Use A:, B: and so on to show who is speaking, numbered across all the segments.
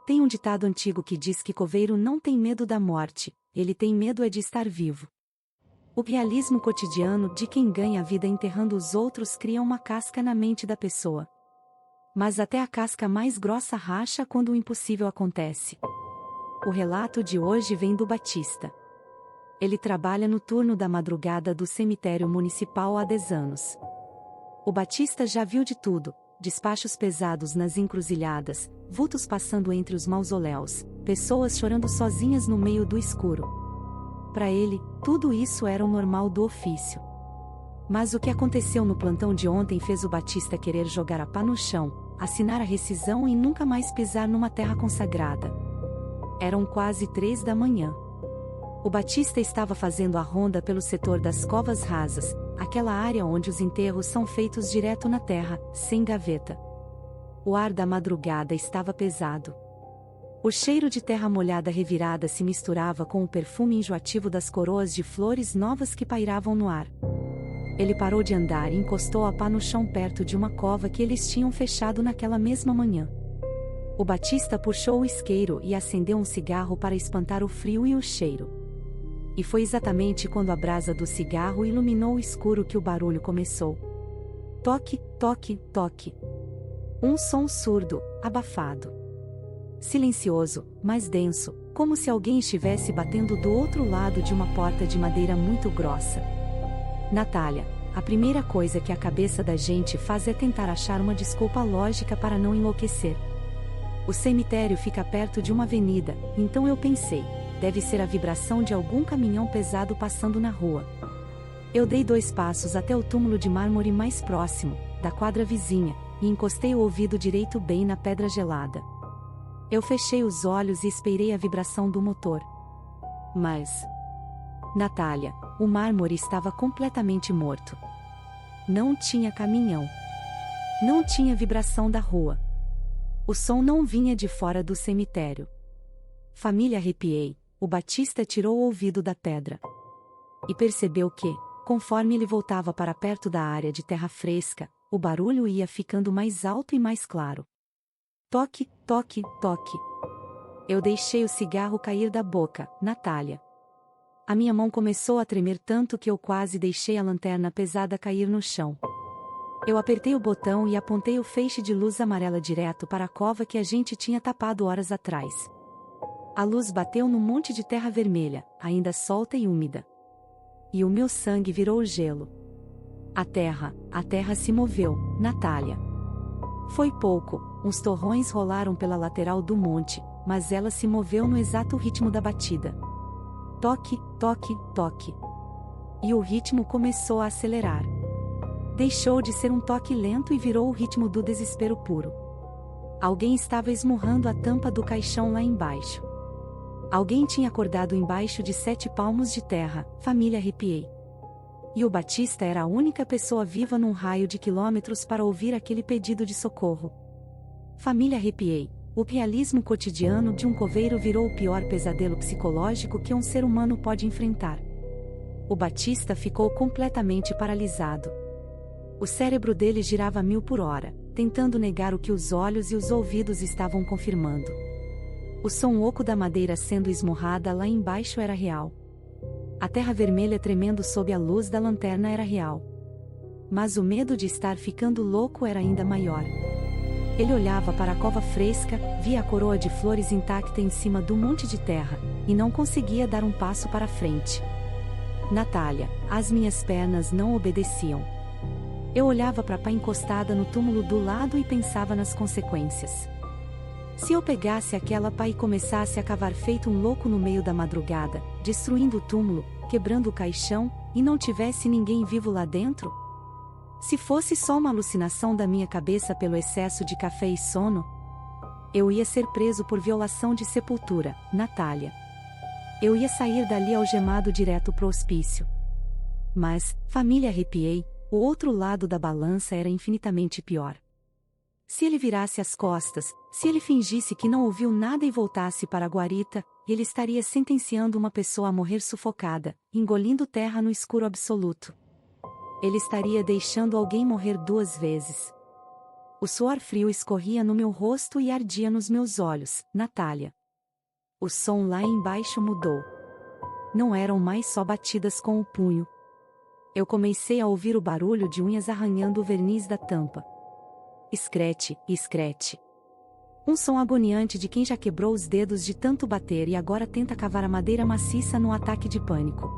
A: Tem um ditado antigo que diz que coveiro não tem medo da morte, ele tem medo é de estar vivo. O realismo cotidiano de quem ganha a vida enterrando os outros cria uma casca na mente da pessoa. Mas até a casca mais grossa racha quando o impossível acontece. O relato de hoje vem do Batista. Ele trabalha no turno da madrugada do cemitério municipal há 10 anos. O Batista já viu de tudo: despachos pesados nas encruzilhadas, vultos passando entre os mausoléus, pessoas chorando sozinhas no meio do escuro. Para ele, tudo isso era o normal do ofício. Mas o que aconteceu no plantão de ontem fez o Batista querer jogar a pá no chão, assinar a rescisão e nunca mais pisar numa terra consagrada. Eram quase 3 da manhã. O Batista estava fazendo a ronda pelo setor das covas rasas, aquela área onde os enterros são feitos direto na terra, sem gaveta. O ar da madrugada estava pesado. O cheiro de terra molhada revirada se misturava com o perfume enjoativo das coroas de flores novas que pairavam no ar. Ele parou de andar e encostou a pá no chão perto de uma cova que eles tinham fechado naquela mesma manhã. O Batista puxou o isqueiro e acendeu um cigarro para espantar o frio e o cheiro. E foi exatamente quando a brasa do cigarro iluminou o escuro que o barulho começou. Toque, toque, toque. Um som surdo, abafado. Silencioso, mas denso, como se alguém estivesse batendo do outro lado de uma porta de madeira muito grossa. Natália, a primeira coisa que a cabeça da gente faz é tentar achar uma desculpa lógica para não enlouquecer. O cemitério fica perto de uma avenida, então eu pensei, deve ser a vibração de algum caminhão pesado passando na rua. Eu dei 2 passos até o túmulo de mármore mais próximo, da quadra vizinha, e encostei o ouvido direito bem na pedra gelada. Eu fechei os olhos e esperei a vibração do motor. Mas... Natália, o mármore estava completamente morto. Não tinha caminhão. Não tinha vibração da rua. O som não vinha de fora do cemitério. Família, arrepiei. O Batista tirou o ouvido da pedra. E percebeu que, conforme ele voltava para perto da área de terra fresca, o barulho ia ficando mais alto e mais claro. Toque, toque, toque. Eu deixei o cigarro cair da boca, Natália. A minha mão começou a tremer tanto que eu quase deixei a lanterna pesada cair no chão. Eu apertei o botão e apontei o feixe de luz amarela direto para a cova que a gente tinha tapado horas atrás. A luz bateu no monte de terra vermelha, ainda solta e úmida. E o meu sangue virou gelo. A terra se moveu, Natália. Foi pouco, uns torrões rolaram pela lateral do monte, mas ela se moveu no exato ritmo da batida. Toque, toque, toque. E o ritmo começou a acelerar. Deixou de ser um toque lento e virou o ritmo do desespero puro. Alguém estava esmurrando a tampa do caixão lá embaixo. Alguém tinha acordado embaixo de 7 palmos de terra, família, arrepiei. E o Batista era a única pessoa viva num raio de quilômetros para ouvir aquele pedido de socorro. Família, arrepiei. O realismo cotidiano de um coveiro virou o pior pesadelo psicológico que um ser humano pode enfrentar. O Batista ficou completamente paralisado. O cérebro dele girava a 1000 por hora, tentando negar o que os olhos e os ouvidos estavam confirmando. O som oco da madeira sendo esmurrada lá embaixo era real. A terra vermelha tremendo sob a luz da lanterna era real. Mas o medo de estar ficando louco era ainda maior. Ele olhava para a cova fresca, via a coroa de flores intacta em cima do monte de terra, e não conseguia dar um passo para frente. Natália, as minhas pernas não obedeciam. Eu olhava para a pá encostada no túmulo do lado e pensava nas consequências. Se eu pegasse aquela pá e começasse a cavar feito um louco no meio da madrugada, destruindo o túmulo, quebrando o caixão, e não tivesse ninguém vivo lá dentro? Se fosse só uma alucinação da minha cabeça pelo excesso de café e sono? Eu ia ser preso por violação de sepultura, Natália. Eu ia sair dali algemado direto pro hospício. Mas, família, arrepiei, o outro lado da balança era infinitamente pior. Se ele virasse as costas, se ele fingisse que não ouviu nada e voltasse para a guarita, ele estaria sentenciando uma pessoa a morrer sufocada, engolindo terra no escuro absoluto. Ele estaria deixando alguém morrer 2 vezes. O suor frio escorria no meu rosto e ardia nos meus olhos, Natália. O som lá embaixo mudou. Não eram mais só batidas com o punho. Eu comecei a ouvir o barulho de unhas arranhando o verniz da tampa. Escrete, escrete. Um som agoniante de quem já quebrou os dedos de tanto bater e agora tenta cavar a madeira maciça num ataque de pânico.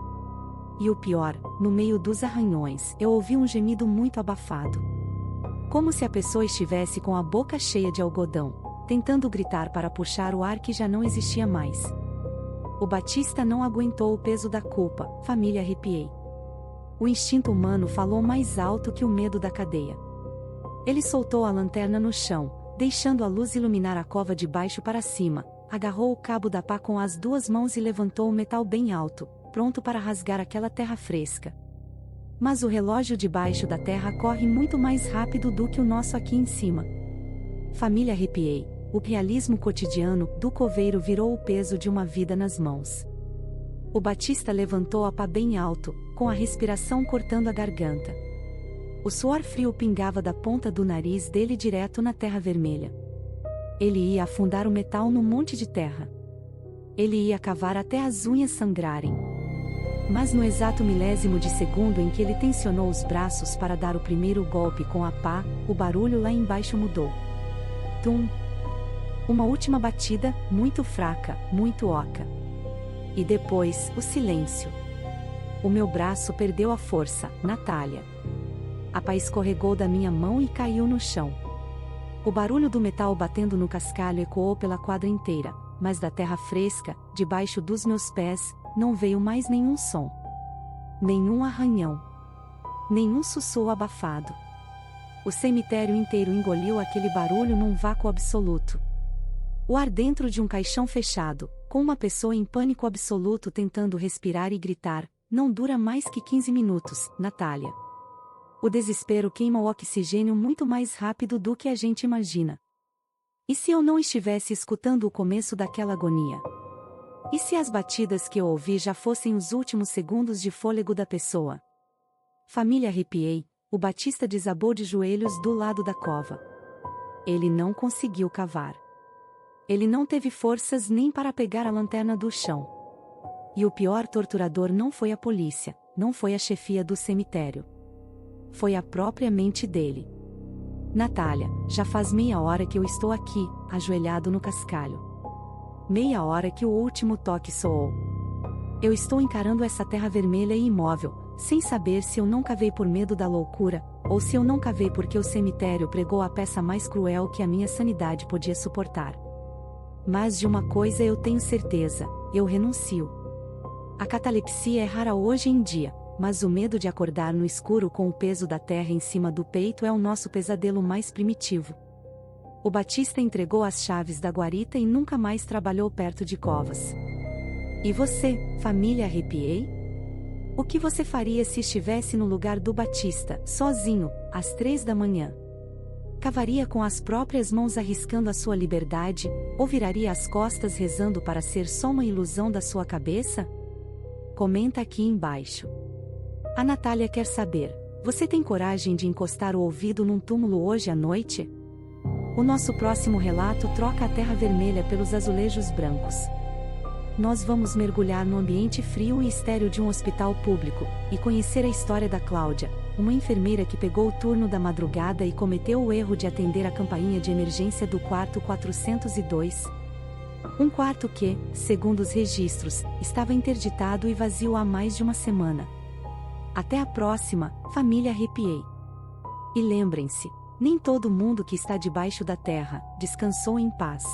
A: E o pior, no meio dos arranhões, eu ouvi um gemido muito abafado. Como se a pessoa estivesse com a boca cheia de algodão, tentando gritar para puxar o ar que já não existia mais. O Batista não aguentou o peso da culpa, família, arrepiei. O instinto humano falou mais alto que o medo da cadeia. Ele soltou a lanterna no chão, deixando a luz iluminar a cova de baixo para cima, agarrou o cabo da pá com as duas mãos e levantou o metal bem alto, pronto para rasgar aquela terra fresca. Mas o relógio debaixo da terra corre muito mais rápido do que o nosso aqui em cima. Família, arrepiei. O realismo cotidiano do coveiro virou o peso de uma vida nas mãos. O Batista levantou a pá bem alto, com a respiração cortando a garganta. O suor frio pingava da ponta do nariz dele direto na terra vermelha. Ele ia afundar o metal no monte de terra. Ele ia cavar até as unhas sangrarem. Mas no exato milésimo de segundo em que ele tensionou os braços para dar o primeiro golpe com a pá, o barulho lá embaixo mudou. Tum! Uma última batida, muito fraca, muito oca. E depois, o silêncio. O meu braço perdeu a força, Natália. A pá escorregou da minha mão e caiu no chão. O barulho do metal batendo no cascalho ecoou pela quadra inteira, mas da terra fresca, debaixo dos meus pés, não veio mais nenhum som. Nenhum arranhão. Nenhum sussurro abafado. O cemitério inteiro engoliu aquele barulho num vácuo absoluto. O ar dentro de um caixão fechado, com uma pessoa em pânico absoluto tentando respirar e gritar, não dura mais que 15 minutos, Natália. O desespero queima o oxigênio muito mais rápido do que a gente imagina. E se eu não estivesse escutando o começo daquela agonia? E se as batidas que eu ouvi já fossem os últimos segundos de fôlego da pessoa? Família, arrepiei. O Batista desabou de joelhos do lado da cova. Ele não conseguiu cavar. Ele não teve forças nem para pegar a lanterna do chão. E o pior torturador não foi a polícia, não foi a chefia do cemitério. Foi a própria mente dele. Natália, já faz meia hora que eu estou aqui, ajoelhado no cascalho. Meia hora que o último toque soou. Eu estou encarando essa terra vermelha e imóvel, sem saber se eu não cavei por medo da loucura, ou se eu não cavei porque o cemitério pregou a peça mais cruel que a minha sanidade podia suportar. Mas de uma coisa eu tenho certeza, eu renuncio. A catalepsia é rara hoje em dia, mas o medo de acordar no escuro com o peso da terra em cima do peito é o nosso pesadelo mais primitivo. O Batista entregou as chaves da guarita e nunca mais trabalhou perto de covas. E você, família, arrepiei? O que você faria se estivesse no lugar do Batista, sozinho, às 3 da manhã? Cavaria com as próprias mãos arriscando a sua liberdade, ou viraria as costas rezando para ser só uma ilusão da sua cabeça? Comenta aqui embaixo. A Natália quer saber, você tem coragem de encostar o ouvido num túmulo hoje à noite? O nosso próximo relato troca a terra vermelha pelos azulejos brancos. Nós vamos mergulhar no ambiente frio e estéril de um hospital público, e conhecer a história da Cláudia, uma enfermeira que pegou o turno da madrugada e cometeu o erro de atender a campainha de emergência do quarto 402. Um quarto que, segundo os registros, estava interditado e vazio há mais de uma semana. Até a próxima, família, arrepiei. E lembrem-se, nem todo mundo que está debaixo da terra descansou em paz.